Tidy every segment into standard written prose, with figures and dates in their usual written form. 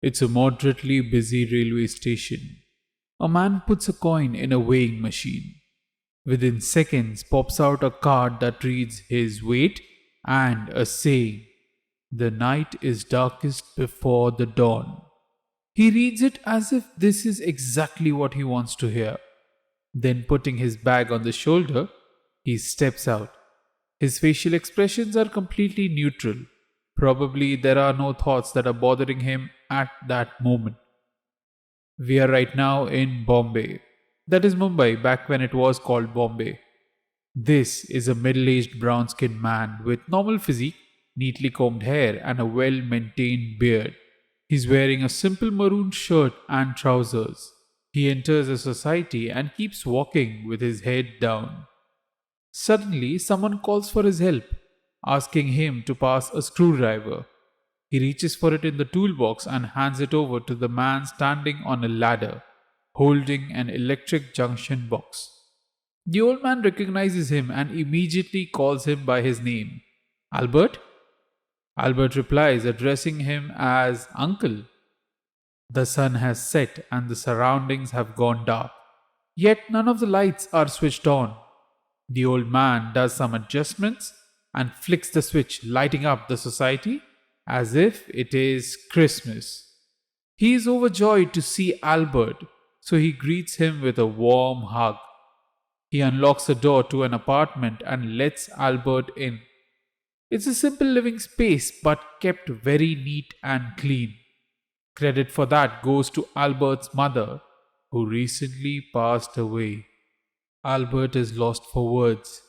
It's a moderately busy railway station. A man puts a coin in a weighing machine. Within seconds pops out a card that reads his weight and a saying, "The night is darkest before the dawn." He reads it as if this is exactly what he wants to hear. Then, putting his bag on the shoulder, he steps out. His facial expressions are completely neutral. Probably there are no thoughts that are bothering him at that moment. We are right now in Bombay. That is Mumbai back when it was called Bombay. This is a middle aged brown skinned man with normal physique, neatly combed hair, and a well maintained beard. He's wearing a simple maroon shirt and trousers. He enters a society and keeps walking with his head down. Suddenly, someone calls for his help, asking him to pass a screwdriver. He reaches for it in the toolbox and hands it over to the man standing on a ladder, holding an electric junction box. The old man recognizes him and immediately calls him by his name. "Albert?" Albert replies, addressing him as "Uncle." The sun has set and the surroundings have gone dark. Yet none of the lights are switched on. The old man does some adjustments and flicks the switch, lighting up the society as if it is Christmas. He is overjoyed to see Albert, so he greets him with a warm hug. He unlocks a door to an apartment and lets Albert in. It's a simple living space but kept very neat and clean. Credit for that goes to Albert's mother, who recently passed away. Albert is lost for words.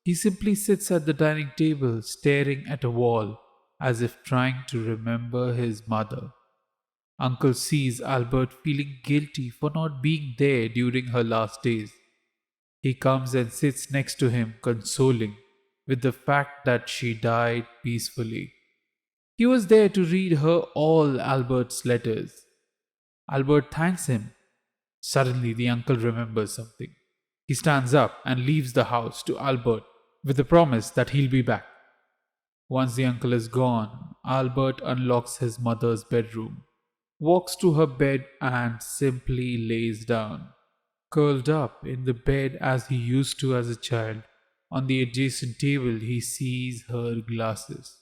He simply sits at the dining table staring at a wall as if trying to remember his mother. Uncle sees Albert feeling guilty for not being there during her last days. He comes and sits next to him, consoling with the fact that she died peacefully. He was there to read her all Albert's letters. Albert thanks him. Suddenly, the uncle remembers something. He stands up and leaves the house to Albert with the promise that he'll be back. Once the uncle is gone, Albert unlocks his mother's bedroom, walks to her bed, and simply lays down, curled up in the bed as he used to as a child. On the adjacent table, he sees her glasses.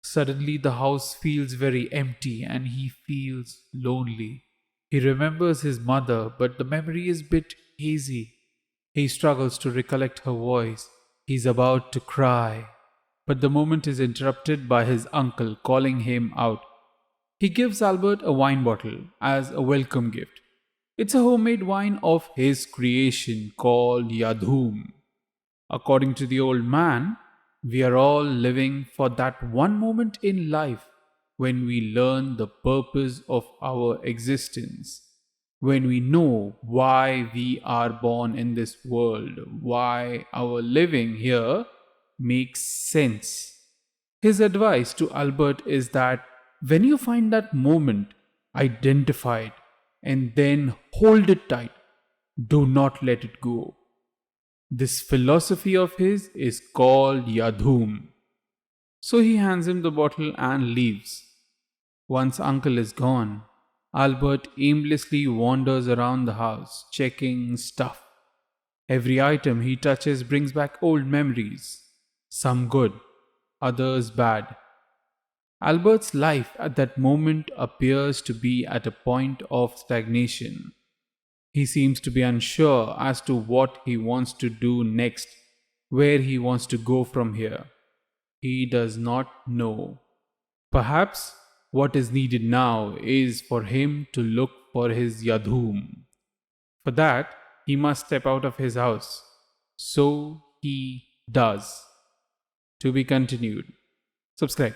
Suddenly, the house feels very empty and he feels lonely. He remembers his mother, but the memory is a bit hazy. He struggles to recollect her voice. He's about to cry, but the moment is interrupted by his uncle calling him out. He gives Albert a wine bottle as a welcome gift. It's a homemade wine of his creation called Yadhum. According to the old man, we are all living for that one moment in life when we learn the purpose of our existence, when we know why we are born in this world, why our living here makes sense. His advice to Albert is that when you find that moment, identify it and then hold it tight. Do not let it go. This philosophy of his is called Yadhum. So he hands him the bottle and leaves. Once uncle is gone, Albert aimlessly wanders around the house, checking stuff. Every item he touches brings back old memories, some good, others bad. Albert's life at that moment appears to be at a point of stagnation. He seems to be unsure as to what he wants to do next, where he wants to go from here. He does not know. Perhaps what is needed now is for him to look for his Yadhum. For that, he must step out of his house. So he does. To be continued. Subscribe.